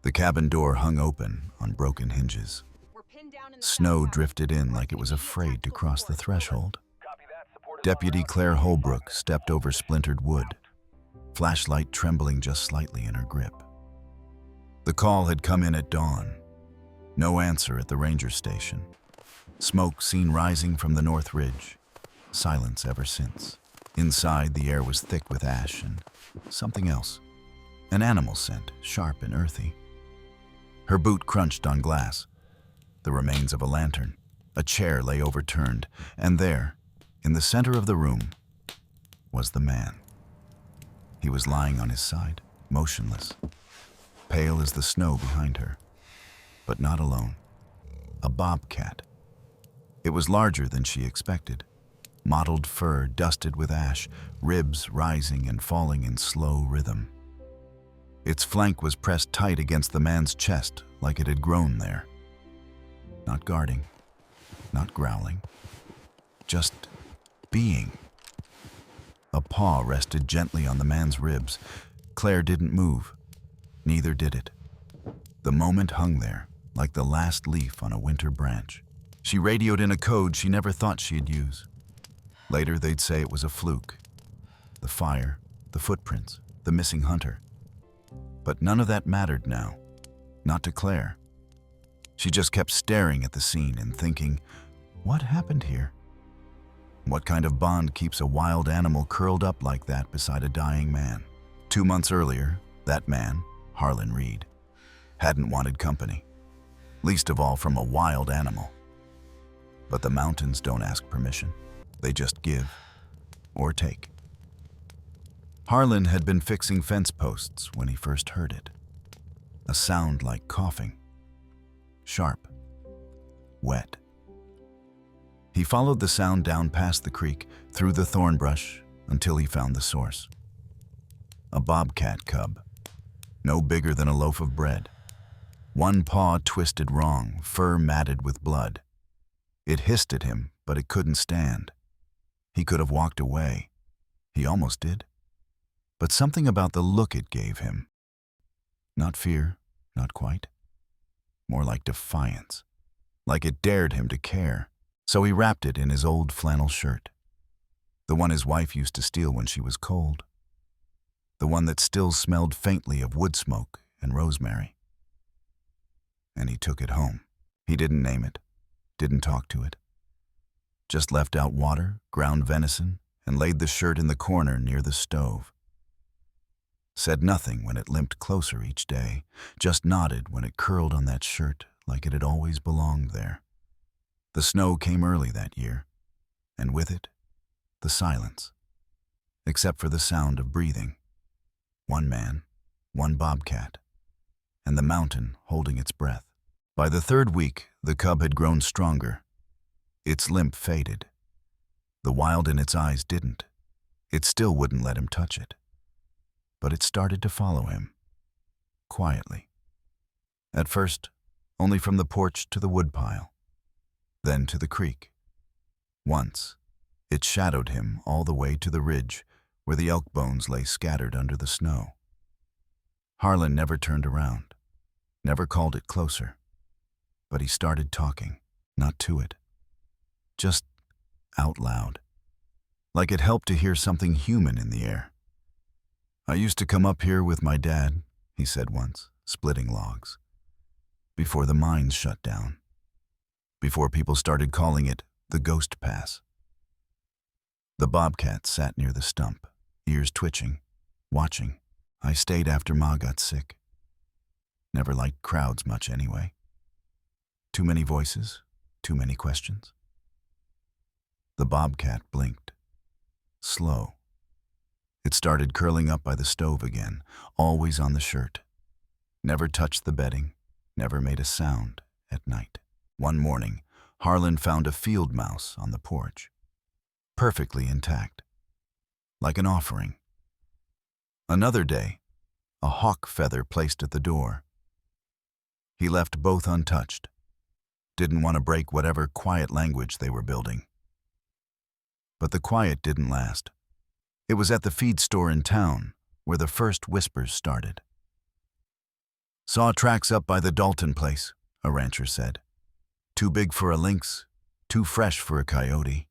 The cabin door hung open on broken hinges. Snow drifted in like it was afraid to cross the threshold. Deputy Claire Holbrook stepped over splintered wood, flashlight trembling just slightly in her grip. The call had come in at dawn. No answer at the ranger station. Smoke seen rising from the North Ridge. Silence ever since. Inside, the air was thick with ash and something else. An animal scent, sharp and earthy. Her boot crunched on glass. The remains of a lantern. A chair lay overturned, and there, in the center of the room, was the man. He was lying on his side, motionless, pale as the snow behind her, but not alone. A bobcat. It was larger than she expected. Mottled fur dusted with ash, ribs rising and falling in slow rhythm. Its flank was pressed tight against the man's chest like it had grown there. Not guarding, not growling, just being. A paw rested gently on the man's ribs. Claire didn't move. Neither did it. The moment hung there, like the last leaf on a winter branch. She radioed in a code she never thought she'd use. Later, they'd say it was a fluke. The fire, the footprints, the missing hunter. But none of that mattered now. Not to Claire. She just kept staring at the scene and thinking, what happened here? What kind of bond keeps a wild animal curled up like that beside a dying man? 2 months earlier, that man, Harlan Reed, hadn't wanted company, least of all from a wild animal. But the mountains don't ask permission. They just give or take. Harlan had been fixing fence posts when he first heard it. A sound like coughing. Sharp. Wet. He followed the sound down past the creek, through the thorn brush, until he found the source. A bobcat cub. No bigger than a loaf of bread. One paw twisted wrong, fur matted with blood. It hissed at him, but it couldn't stand. He could have walked away. He almost did. But something about the look it gave him. Not fear, not quite. More like defiance. Like it dared him to care. So he wrapped it in his old flannel shirt. The one his wife used to steal when she was cold. The one that still smelled faintly of wood smoke and rosemary. And he took it home. He didn't name it. Didn't talk to it. Just left out water, ground venison, and laid the shirt in the corner near the stove. Said nothing when it limped closer each day, just nodded when it curled on that shirt like it had always belonged there. The snow came early that year, and with it, the silence, except for the sound of breathing. One man, one bobcat, and the mountain holding its breath. By the third week, the cub had grown stronger. Its limp faded. The wild in its eyes didn't. It still wouldn't let him touch it. But it started to follow him, quietly. At first, only from the porch to the woodpile, then to the creek. Once, it shadowed him all the way to the ridge where the elk bones lay scattered under the snow. Harlan never turned around, never called it closer. But he started talking, not to it, just out loud, like it helped to hear something human in the air. I used to come up here with my dad, he said once, splitting logs, before the mines shut down, before people started calling it the Ghost Pass. The bobcat sat near the stump, ears twitching, watching. I stayed after Ma got sick. Never liked crowds much anyway. Too many voices, too many questions. The bobcat blinked. Slow. It started curling up by the stove again, always on the shirt. Never touched the bedding, never made a sound at night. One morning, Harlan found a field mouse on the porch, perfectly intact, like an offering. Another day, a hawk feather placed at the door. He left both untouched. Didn't want to break whatever quiet language they were building. But the quiet didn't last. It was at the feed store in town where the first whispers started. Saw tracks up by the Dalton place, a rancher said. Too big for a lynx, too fresh for a coyote.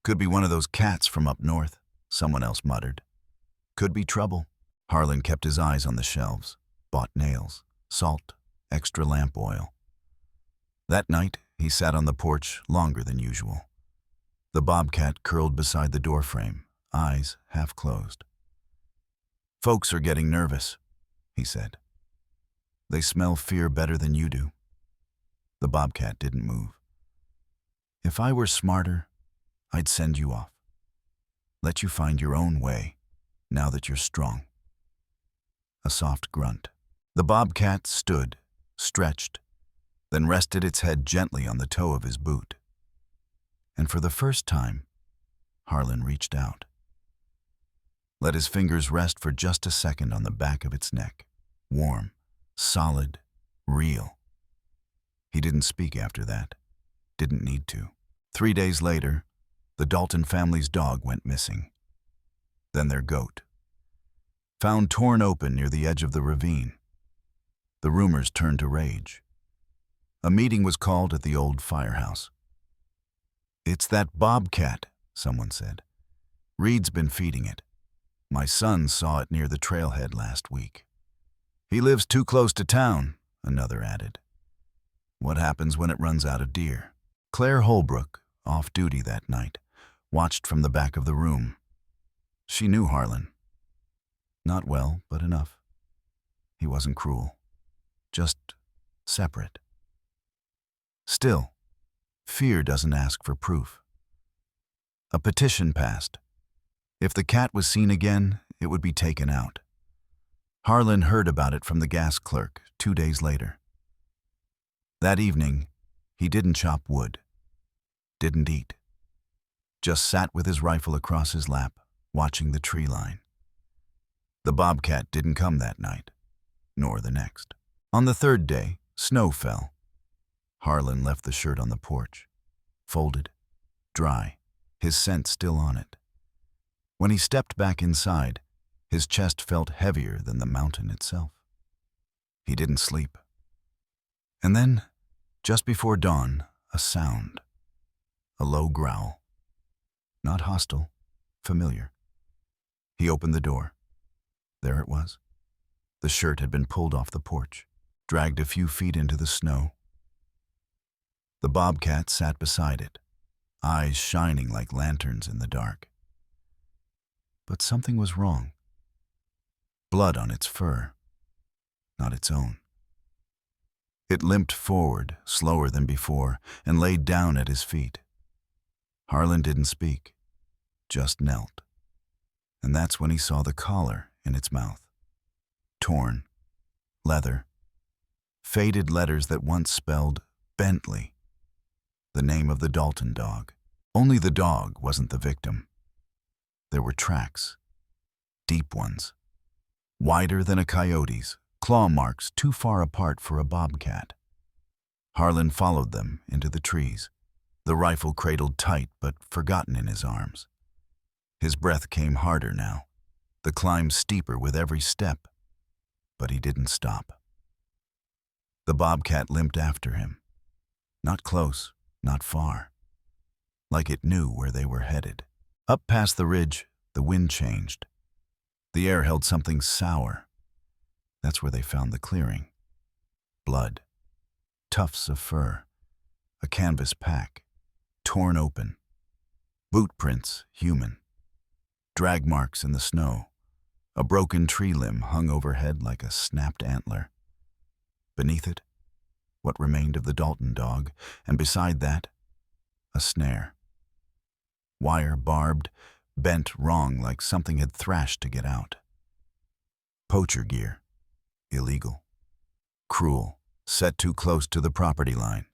Could be one of those cats from up north, someone else muttered. Could be trouble. Harlan kept his eyes on the shelves, bought nails, salt, extra lamp oil. That night, he sat on the porch longer than usual. The bobcat curled beside the doorframe, eyes half closed. Folks are getting nervous, he said. They smell fear better than you do. The bobcat didn't move. If I were smarter, I'd send you off. Let you find your own way, now that you're strong. A soft grunt. The bobcat stood, stretched, then rested its head gently on the toe of his boot. And for the first time, Harlan reached out. Let his fingers rest for just a second on the back of its neck, warm, solid, real. He didn't speak after that, didn't need to. 3 days later, the Dalton family's dog went missing. Then their goat. Found torn open near the edge of the ravine. The rumors turned to rage. A meeting was called at the old firehouse. It's that bobcat, someone said. Reed's been feeding it. My son saw it near the trailhead last week. He lives too close to town, another added. What happens when it runs out of deer? Claire Holbrook, off duty that night, watched from the back of the room. She knew Harlan. Not well, but enough. He wasn't cruel. Just separate. Still, fear doesn't ask for proof. A petition passed. If the cat was seen again, it would be taken out. Harlan heard about it from the gas clerk 2 days later. That evening, he didn't chop wood, didn't eat. Just sat with his rifle across his lap, watching the tree line. The bobcat didn't come that night, nor the next. On the third day, snow fell. Harlan left the shirt on the porch, folded, dry, his scent still on it. When he stepped back inside, his chest felt heavier than the mountain itself. He didn't sleep. And then, just before dawn, a sound. A low growl. Not hostile, familiar. He opened the door. There it was. The shirt had been pulled off the porch, dragged a few feet into the snow. The bobcat sat beside it, eyes shining like lanterns in the dark. But something was wrong. Blood on its fur, not its own. It limped forward, slower than before, and laid down at his feet. Harlan didn't speak, just knelt. And that's when he saw the collar in its mouth. Torn, leather, faded letters that once spelled Bentley, the name of the Dalton dog. Only the dog wasn't the victim. There were tracks, deep ones, wider than a coyote's, claw marks too far apart for a bobcat. Harlan followed them into the trees, the rifle cradled tight but forgotten in his arms. His breath came harder now, the climb steeper with every step, but he didn't stop. The bobcat limped after him, not close, not far, like it knew where they were headed. Up past the ridge, the wind changed. The air held something sour. That's where they found the clearing. Blood, tufts of fur, a canvas pack, torn open, boot prints, human, drag marks in the snow, a broken tree limb hung overhead like a snapped antler. Beneath it, what remained of the Dalton dog, and beside that, a snare. Wire barbed, bent wrong like something had thrashed to get out. Poacher gear, illegal, cruel, set too close to the property line.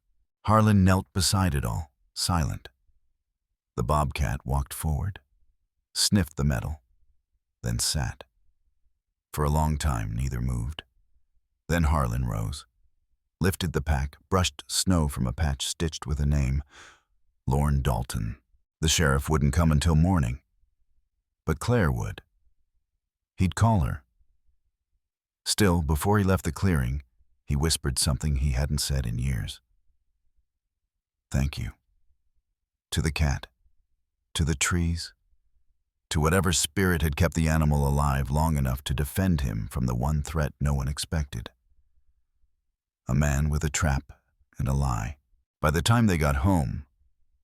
Harlan knelt beside it all, silent. The bobcat walked forward, sniffed the metal, then sat. For a long time, neither moved. Then Harlan rose, lifted the pack, brushed snow from a patch stitched with a name, Lorne Dalton. The sheriff wouldn't come until morning, but Claire would. He'd call her. Still, before he left the clearing, he whispered something he hadn't said in years. Thank you. To the cat, to the trees, to whatever spirit had kept the animal alive long enough to defend him from the one threat no one expected. A man with a trap and a lie. By the time they got home,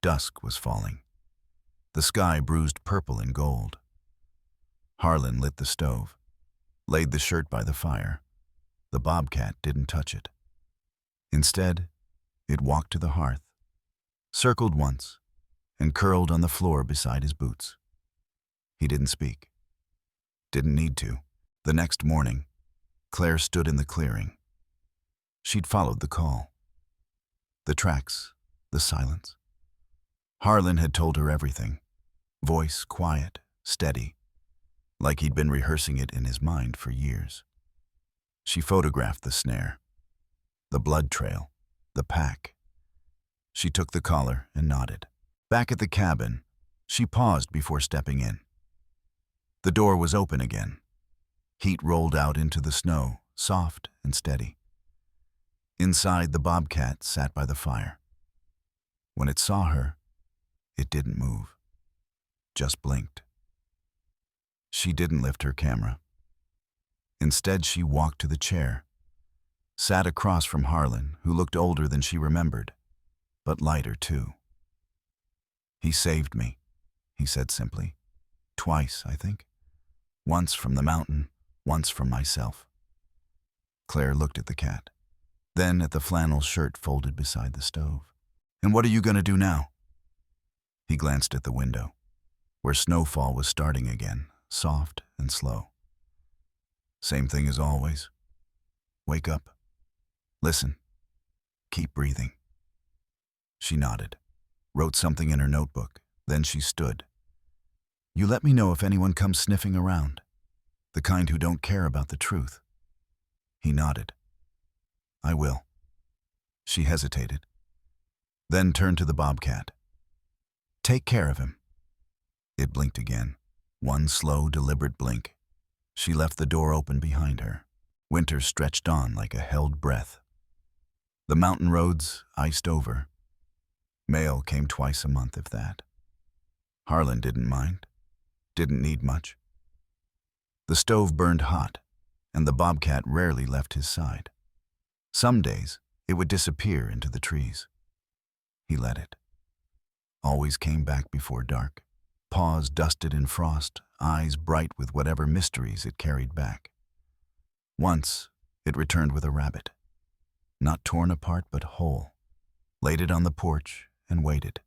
dusk was falling. The sky bruised purple and gold. Harlan lit the stove, laid the shirt by the fire. The bobcat didn't touch it. Instead, it walked to the hearth, circled once, and curled on the floor beside his boots. He didn't speak. Didn't need to. The next morning, Claire stood in the clearing. She'd followed the call. The tracks, the silence. Harlan had told her everything. Voice quiet, steady, like he'd been rehearsing it in his mind for years. She photographed the snare, the blood trail, the pack. She took the collar and nodded. Back at the cabin, she paused before stepping in. The door was open again. Heat rolled out into the snow, soft and steady. Inside, the bobcat sat by the fire. When it saw her, it didn't move, just blinked. She didn't lift her camera. Instead, she walked to the chair, sat across from Harlan, who looked older than she remembered, but lighter too. He saved me, he said simply. Twice, I think. Once from the mountain, once from myself. Claire looked at the cat, then at the flannel shirt folded beside the stove. And what are you going to do now? He glanced at the window, where snowfall was starting again, soft and slow. Same thing as always. Wake up. Listen. Keep breathing. She nodded, wrote something in her notebook, then she stood. You let me know if anyone comes sniffing around, the kind who don't care about the truth. He nodded. I will. She hesitated, then turned to the bobcat. Take care of him. It blinked again, one slow, deliberate blink. She left the door open behind her. Winter stretched on like a held breath. The mountain roads iced over. Mail came twice a month, if that. Harlan didn't mind, didn't need much. The stove burned hot, and the bobcat rarely left his side. Some days, it would disappear into the trees. He let it. Always came back before dark, paws dusted in frost, eyes bright with whatever mysteries it carried back. Once, it returned with a rabbit, not torn apart but whole, laid it on the porch and waited.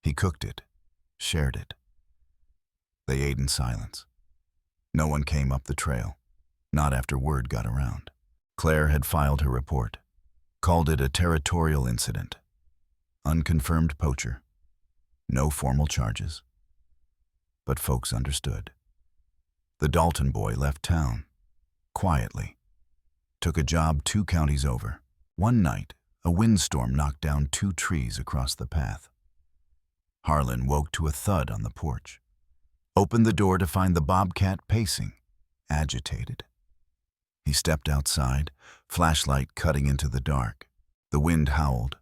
He cooked it, shared it. They ate in silence. No one came up the trail, not after word got around. Claire had filed her report, called it a territorial incident. Unconfirmed poacher. No formal charges. But folks understood. The Dalton boy left town, quietly. Took a job 2 counties over. One night, a windstorm knocked down 2 trees across the path. Harlan woke to a thud on the porch. Opened the door to find the bobcat pacing, agitated. He stepped outside, flashlight cutting into the dark. The wind howled,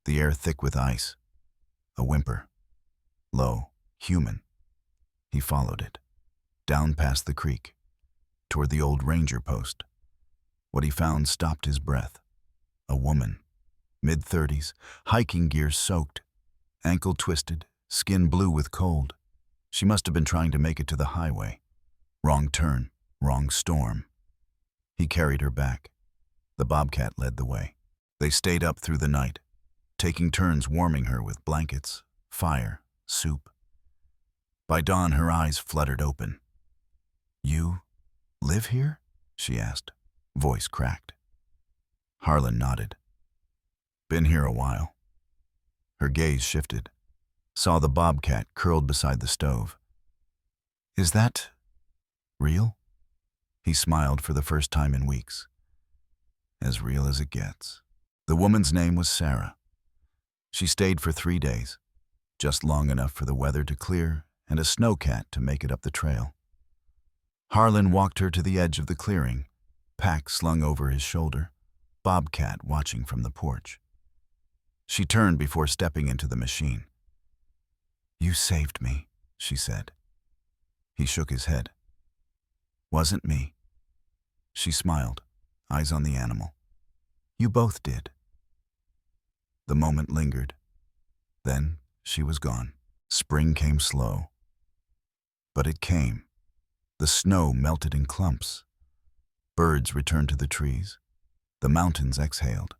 the air thick with ice. A whimper. Low, human. He followed it, down past the creek, toward the old ranger post. What he found stopped his breath. A woman, mid-30s, hiking gear soaked, ankle twisted, skin blue with cold. She must have been trying to make it to the highway. Wrong turn, wrong storm. He carried her back. The bobcat led the way. They stayed up through the night, taking turns warming her with blankets, fire, soup. By dawn, her eyes fluttered open. You live here? She asked, voice cracked. Harlan nodded. Been here a while. Her gaze shifted, saw the bobcat curled beside the stove. Is that real? He smiled for the first time in weeks. As real as it gets. The woman's name was Sarah. She stayed for 3 days, just long enough for the weather to clear and a snowcat to make it up the trail. Harlan walked her to the edge of the clearing, pack slung over his shoulder, Bobcat watching from the porch. She turned before stepping into the machine. "You saved me," she said. He shook his head. "Wasn't me." She smiled, eyes on the animal. "You both did." The moment lingered. Then she was gone. Spring came slow. But it came. The snow melted in clumps. Birds returned to the trees. The mountains exhaled.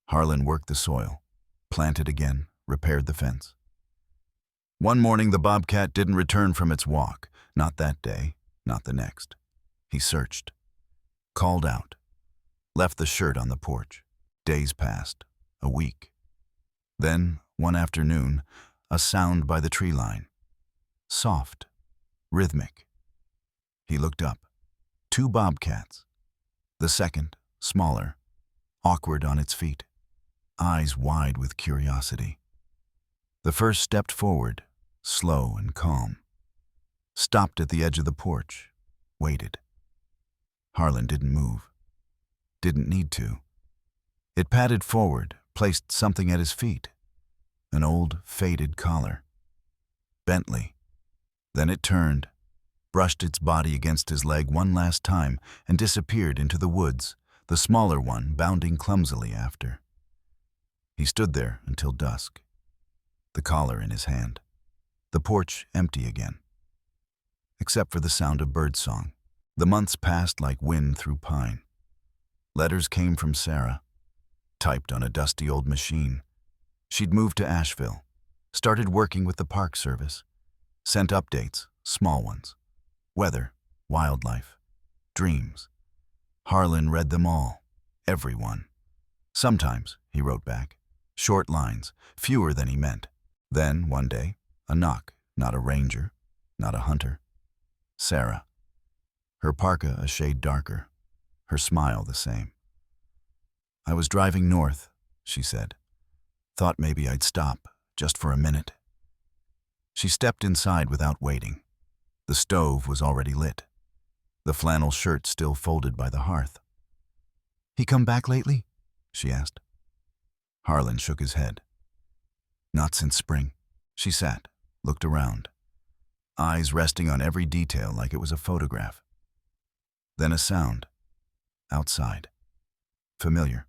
Harlan worked the soil, planted again, repaired the fence. One morning the bobcat didn't return from its walk. Not that day, not the next. He searched, called out, left the shirt on the porch. Days passed, a week. Then, one afternoon, a sound by the tree line. Soft, rhythmic. He looked up. 2 bobcats. The second, smaller, awkward on its feet, eyes wide with curiosity. The first stepped forward, slow and calm. Stopped at the edge of the porch, waited. Harlan didn't move. Didn't need to. It padded forward, placed something at his feet. An old, faded collar. Bentley. Then it turned, brushed its body against his leg one last time, and disappeared into the woods, the smaller one bounding clumsily after. He stood there until dusk, the collar in his hand, the porch empty again. Except for the sound of birdsong. The months passed like wind through pine. Letters came from Sarah, typed on a dusty old machine. She'd moved to Asheville, started working with the Park Service, sent updates, small ones. Weather, wildlife, dreams. Harlan read them all, every one. Sometimes, he wrote back, short lines, fewer than he meant. Then, one day, a knock, not a ranger, not a hunter. Sarah. Her parka a shade darker, her smile the same. "I was driving north," she said. "Thought maybe I'd stop, just for a minute." She stepped inside without waiting. The stove was already lit. The flannel shirt still folded by the hearth. "He come back lately?" she asked. Harlan shook his head. "Not since spring." She sat, looked around, eyes resting on every detail like it was a photograph. Then a sound. Outside. Familiar.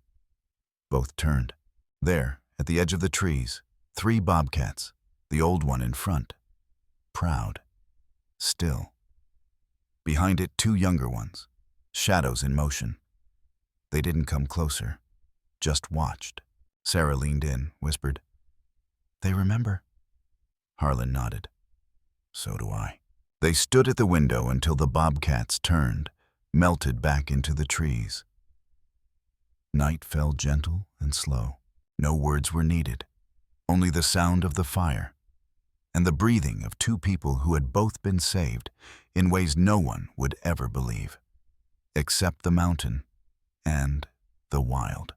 Both turned. There, at the edge of the trees, 3 bobcats, the old one in front. Proud. Still. Behind it, 2 younger ones, shadows in motion. They didn't come closer, just watched. Sarah leaned in, whispered, "They remember." Harlan nodded. "So do I." They stood at the window until the bobcats turned, melted back into the trees. Night fell gentle and slow. No words were needed, only the sound of the fire and the breathing of 2 people who had both been saved in ways no one would ever believe, except the mountain and the wild.